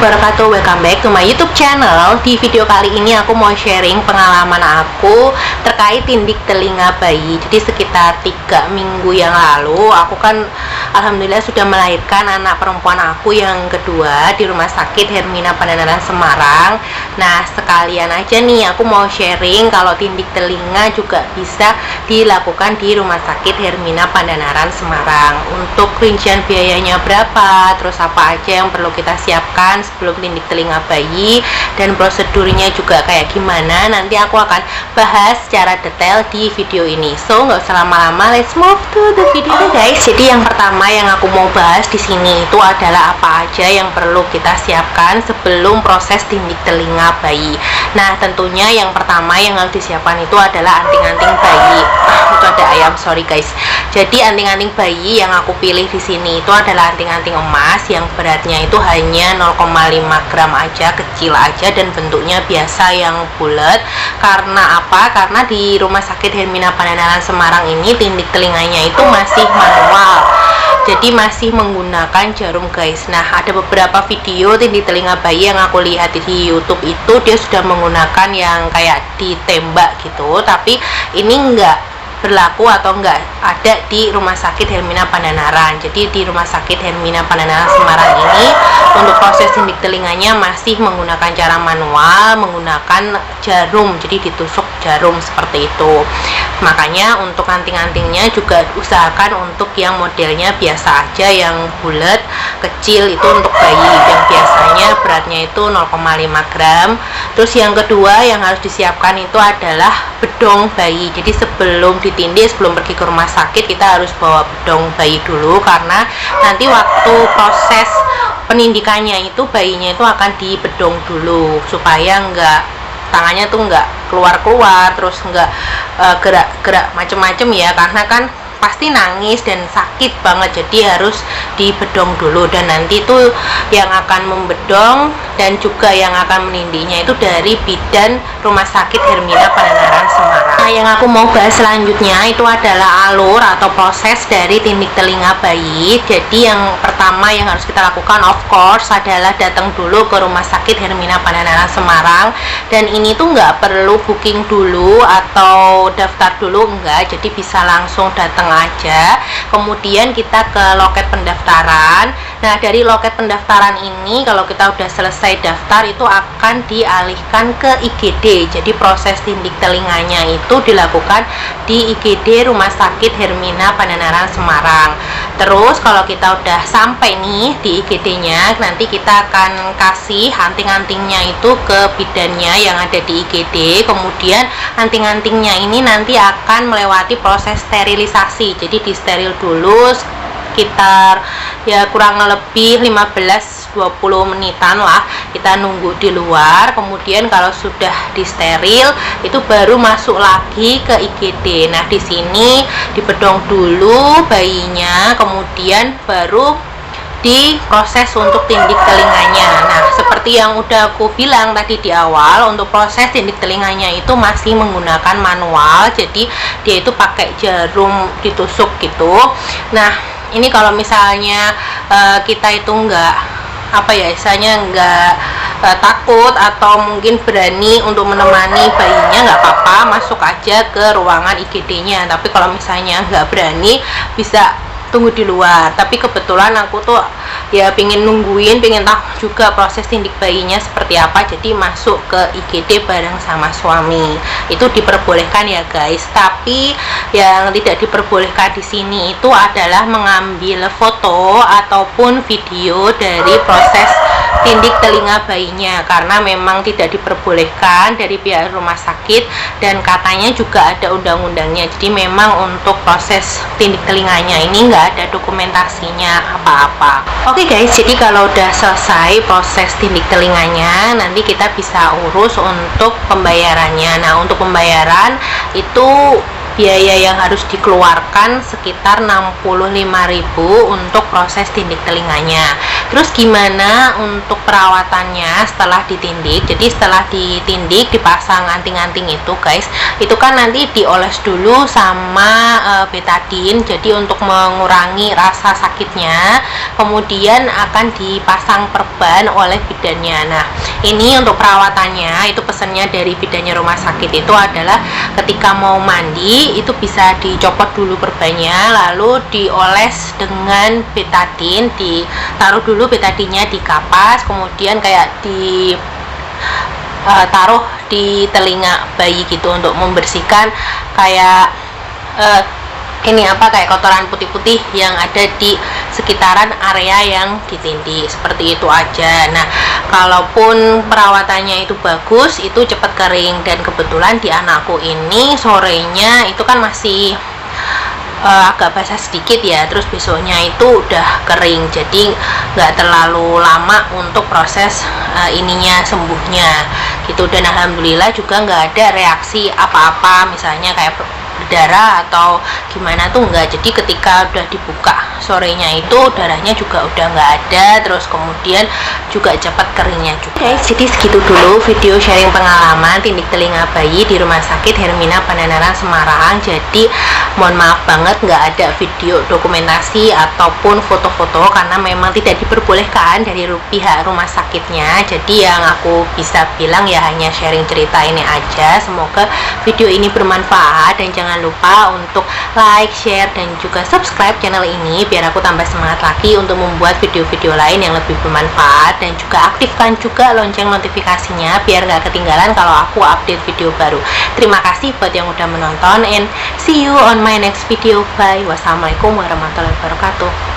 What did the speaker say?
wabarakatuh. Welcome back to my YouTube channel. Di video kali ini aku mau sharing pengalaman aku terkait tindik telinga bayi. Jadi sekitar 3 minggu yang lalu aku kan alhamdulillah sudah melahirkan anak perempuan aku yang kedua di Rumah Sakit Hermina Pandanaran Semarang. Nah, sekalian aja nih aku mau sharing kalau tindik telinga juga bisa dilakukan di Rumah Sakit Hermina Pandanaran Semarang. Untuk rincian biayanya berapa, terus apa aja yang perlu kita siapkan sebelum tindik telinga bayi, dan prosedurnya juga kayak gimana, nanti aku akan bahas secara detail di video ini. So nggak usah lama-lama, let's move to the video guys. Jadi yang pertama yang aku mau bahas di sini itu adalah apa aja yang perlu kita siapkan sebelum proses tindik telinga bayi. Nah, tentunya yang pertama yang harus disiapkan itu adalah anting-anting bayi. Itu ada ayam, sorry guys. Jadi anting-anting bayi yang aku pilih di sini itu adalah anting-anting emas yang beratnya itu hanya 0,5 gram aja, kecil aja, dan bentuknya biasa yang bulat. Karena apa? Karena di Rumah Sakit Hermina Pandanaran Semarang ini tindik telinganya itu masih manual. Jadi masih menggunakan jarum guys. Nah, ada beberapa video tindik telinga bayi yang aku lihat di YouTube itu dia sudah menggunakan yang kayak ditembak gitu, tapi ini enggak berlaku atau enggak ada di Rumah Sakit Hermina Pandanaran. Jadi di Rumah Sakit Hermina Pandanaran Semarang ini untuk proses tindik telinganya masih menggunakan cara manual, menggunakan jarum, jadi ditusuk jarum seperti itu. Makanya untuk anting-antingnya juga usahakan untuk yang modelnya biasa aja, yang bulat kecil, itu untuk bayi yang biasanya beratnya itu 0,5 gram. Terus yang kedua yang harus disiapkan itu adalah bedong bayi. Jadi sebelum ditindih, sebelum pergi ke rumah sakit, kita harus bawa bedong bayi dulu, karena nanti waktu proses penindikannya itu bayinya itu akan dibedong dulu supaya enggak tangannya tuh enggak keluar-keluar, terus enggak gerak-gerak macem-macem ya, karena kan pasti nangis dan sakit banget, jadi harus dibedong dulu. Dan nanti tuh yang akan membedong dan juga yang akan menindihnya itu dari bidan Rumah Sakit Hermina Pandanaran Semarang. Nah, yang aku mau bahas selanjutnya itu adalah alur atau proses dari tindik telinga bayi. Jadi yang pertama yang harus kita lakukan of course adalah datang dulu ke Rumah Sakit Hermina Pandanaran Semarang, dan ini tuh nggak perlu booking dulu atau daftar dulu, enggak, jadi bisa langsung datang aja. Kemudian kita ke loket pendaftaran. Nah, dari loket pendaftaran ini kalau kita udah selesai daftar itu akan dialihkan ke IGD. Jadi proses tindik telinganya itu dilakukan di IGD Rumah Sakit Hermina Pandanaran Semarang. Terus kalau kita udah sampai nih di IGD-nya, nanti kita akan kasih anting-antingnya itu ke bidannya yang ada di IGD. Kemudian anting-antingnya ini nanti akan melewati proses sterilisasi. Jadi di steril dulu sekitar ya kurang lebih 15-20 menitan lah, kita nunggu di luar. Kemudian kalau sudah disteril itu baru masuk lagi ke IGD. Nah, di sini dibedong dulu bayinya, kemudian baru diproses untuk tindik telinganya. Nah, seperti yang udah aku bilang tadi di awal, untuk proses tindik telinganya itu masih menggunakan manual, jadi dia itu pakai jarum ditusuk gitu. Nah, ini kalau misalnya kita itu enggak takut atau mungkin berani untuk menemani bayinya, nggak apa-apa, masuk aja ke ruangan IGD-nya. Tapi kalau misalnya nggak berani, bisa tunggu di luar. Tapi kebetulan aku tuh ya pengen tahu juga proses tindik bayinya seperti apa, jadi masuk ke IGD bareng sama suami. Itu diperbolehkan ya guys. Tapi yang tidak diperbolehkan di sini itu adalah mengambil foto ataupun video dari proses tindik telinga bayinya, karena memang tidak diperbolehkan dari pihak rumah sakit, dan katanya juga ada undang-undangnya. Jadi memang untuk proses tindik telinganya ini nggak ada dokumentasinya apa-apa. Oke guys, jadi kalau udah selesai proses tindik telinganya, nanti kita bisa urus untuk pembayarannya. Nah, untuk pembayaran itu biaya yang harus dikeluarkan sekitar 65.000 untuk proses tindik telinganya. Terus gimana untuk perawatannya setelah ditindik? Jadi setelah ditindik, dipasang anting-anting itu guys, itu kan nanti dioles dulu sama betadine, jadi untuk mengurangi rasa sakitnya, kemudian akan dipasang perban oleh bidannya. Nah, ini untuk perawatannya, itu pesannya dari bidannya rumah sakit itu adalah ketika mau mandi itu bisa dicopot dulu perbannya, lalu dioles dengan betadine, ditaruh dulu betadinnya di kapas, kemudian kayak taruh di telinga bayi gitu untuk membersihkan kayak kayak kotoran putih-putih yang ada di sekitaran area yang ditindik, seperti itu aja. Nah, kalaupun perawatannya itu bagus, itu cepat kering, dan kebetulan di anakku ini sorenya itu kan masih agak basah sedikit ya, terus besoknya itu udah kering, jadi nggak terlalu lama untuk proses ininya sembuhnya gitu. Dan alhamdulillah juga nggak ada reaksi apa-apa, misalnya kayak berdarah atau gimana tuh enggak. Jadi ketika udah dibuka sorenya itu darahnya juga udah nggak ada, terus kemudian juga cepat keringnya juga. Guys, jadi segitu dulu video sharing pengalaman tindik telinga bayi di Rumah Sakit Hermina Panandaran Semarang. Jadi mohon maaf banget nggak ada video dokumentasi ataupun foto-foto karena memang tidak diperbolehkan dari pihak rumah sakitnya. Jadi yang aku bisa bilang ya hanya sharing cerita ini aja. Semoga video ini bermanfaat, dan jangan lupa untuk like, share, dan juga subscribe channel ini biar aku tambah semangat lagi untuk membuat video-video lain yang lebih bermanfaat, dan juga aktifkan juga lonceng notifikasinya biar nggak ketinggalan kalau aku update video baru. Terima kasih buat yang udah menonton, and see you on my next video. Bye. Wassalamualaikum warahmatullahi wabarakatuh.